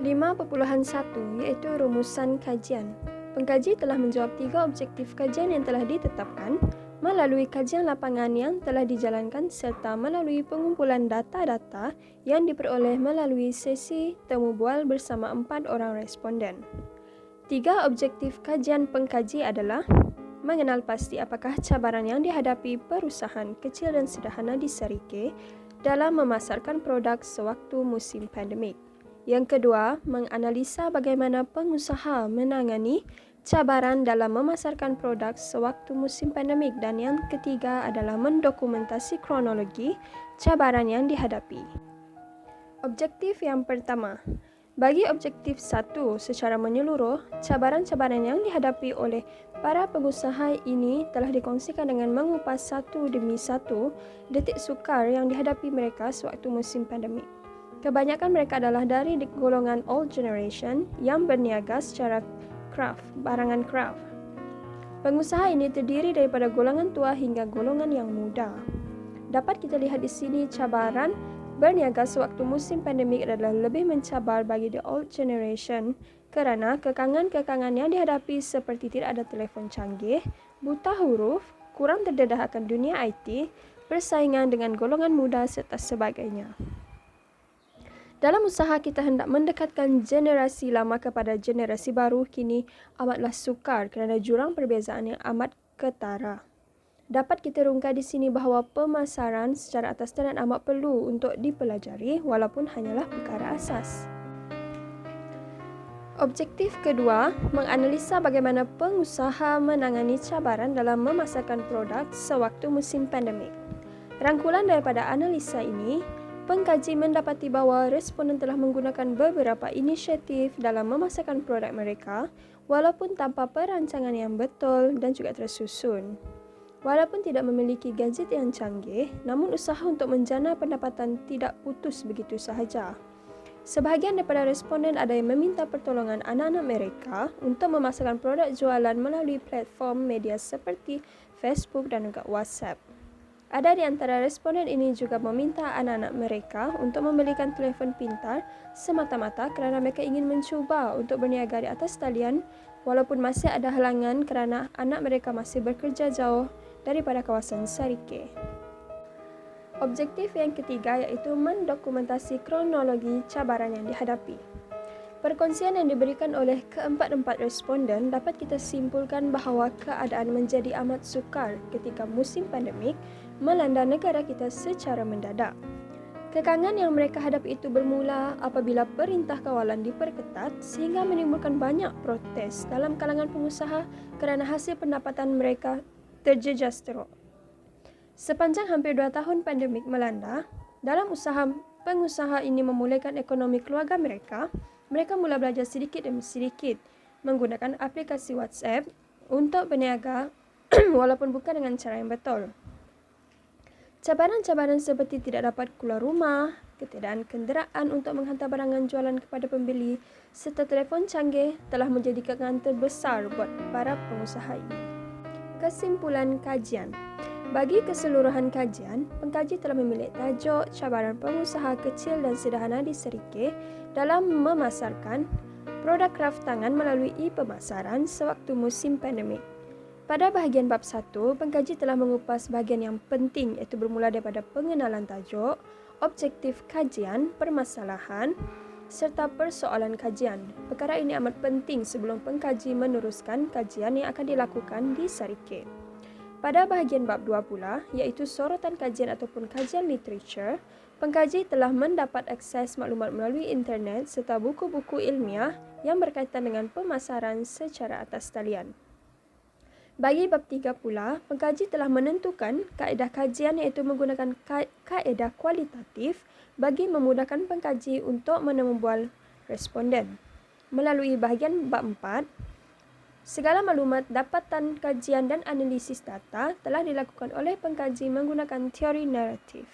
5.1 iaitu rumusan kajian. Pengkaji telah menjawab 3 objektif kajian yang telah ditetapkan melalui kajian lapangan yang telah dijalankan serta melalui pengumpulan data-data yang diperoleh melalui sesi temu bual bersama 4 orang responden. 3 objektif kajian pengkaji adalah mengenal pasti apakah cabaran yang dihadapi perusahaan kecil dan sederhana di Serike dalam memasarkan produk sewaktu musim pandemik. Yang kedua, menganalisa bagaimana pengusaha menangani cabaran dalam memasarkan produk sewaktu musim pandemik, dan yang ketiga adalah mendokumentasi kronologi cabaran yang dihadapi. Objektif yang pertama, bagi objektif 1 secara menyeluruh, cabaran-cabaran yang dihadapi oleh para pengusaha ini telah dikongsikan dengan mengupas satu demi satu detik sukar yang dihadapi mereka sewaktu musim pandemik. Kebanyakan mereka adalah dari golongan old generation yang berniaga secara barangan craft. Pengusaha ini terdiri daripada golongan tua hingga golongan yang muda. Dapat kita lihat di sini cabaran berniaga sewaktu musim pandemik adalah lebih mencabar bagi the old generation kerana kekangan-kekangan yang dihadapi seperti tidak ada telefon canggih, buta huruf, kurang terdedah akan dunia IT, persaingan dengan golongan muda serta sebagainya. Dalam usaha kita hendak mendekatkan generasi lama kepada generasi baru kini amatlah sukar kerana jurang perbezaan yang amat ketara. Dapat kita rungkai di sini bahawa pemasaran secara atas dan amat perlu untuk dipelajari walaupun hanyalah perkara asas. Objektif kedua, menganalisa bagaimana pengusaha menangani cabaran dalam memasarkan produk sewaktu musim pandemik. Rangkulan daripada analisa ini, pengkaji mendapati bahawa responden telah menggunakan beberapa inisiatif dalam memasarkan produk mereka walaupun tanpa perancangan yang betul dan juga tersusun. Walaupun tidak memiliki gadget yang canggih, namun usaha untuk menjana pendapatan tidak putus begitu sahaja. Sebahagian daripada responden ada yang meminta pertolongan anak-anak mereka untuk memasarkan produk jualan melalui platform media seperti Facebook dan juga WhatsApp. Ada di antara responden ini juga meminta anak-anak mereka untuk membelikan telefon pintar semata-mata kerana mereka ingin mencuba untuk berniaga di atas talian walaupun masih ada halangan kerana anak mereka masih bekerja jauh daripada kawasan Serike. Objektif yang ketiga iaitu mendokumentasi kronologi cabaran yang dihadapi. Perkongsian yang diberikan oleh keempat-empat responden dapat kita simpulkan bahawa keadaan menjadi amat sukar ketika musim pandemik melanda negara kita secara mendadak. Kekangan yang mereka hadapi itu bermula apabila perintah kawalan diperketat sehingga menimbulkan banyak protes dalam kalangan pengusaha kerana hasil pendapatan mereka terjejas teruk. Sepanjang hampir 2 tahun pandemik melanda, dalam usaha pengusaha ini memulihkan ekonomi keluarga mereka, mereka mula belajar sedikit demi sedikit menggunakan aplikasi WhatsApp untuk berniaga walaupun bukan dengan cara yang betul. Cabaran-cabaran seperti tidak dapat keluar rumah, ketiadaan kenderaan untuk menghantar barangan jualan kepada pembeli, serta telefon canggih telah menjadi kekangan terbesar buat para pengusaha ini. Kesimpulan kajian. Bagi keseluruhan kajian, pengkaji telah memilih tajuk cabaran pengusaha kecil dan sederhana di Serike dalam memasarkan produk kraft tangan melalui e-pemasaran sewaktu musim pandemik. Pada bahagian bab 1, pengkaji telah mengupas bahagian yang penting iaitu bermula daripada pengenalan tajuk, objektif kajian, permasalahan serta persoalan kajian. Perkara ini amat penting sebelum pengkaji meneruskan kajian yang akan dilakukan di Serike. Pada bahagian bab 2 pula, iaitu sorotan kajian ataupun kajian literature, pengkaji telah mendapat akses maklumat melalui internet serta buku-buku ilmiah yang berkaitan dengan pemasaran secara atas talian. Bagi bab 3 pula, pengkaji telah menentukan kaedah kajian iaitu menggunakan kaedah kualitatif bagi memudahkan pengkaji untuk menemubual responden. Melalui bahagian bab 4, segala maklumat, dapatan kajian dan analisis data telah dilakukan oleh pengkaji menggunakan teori naratif.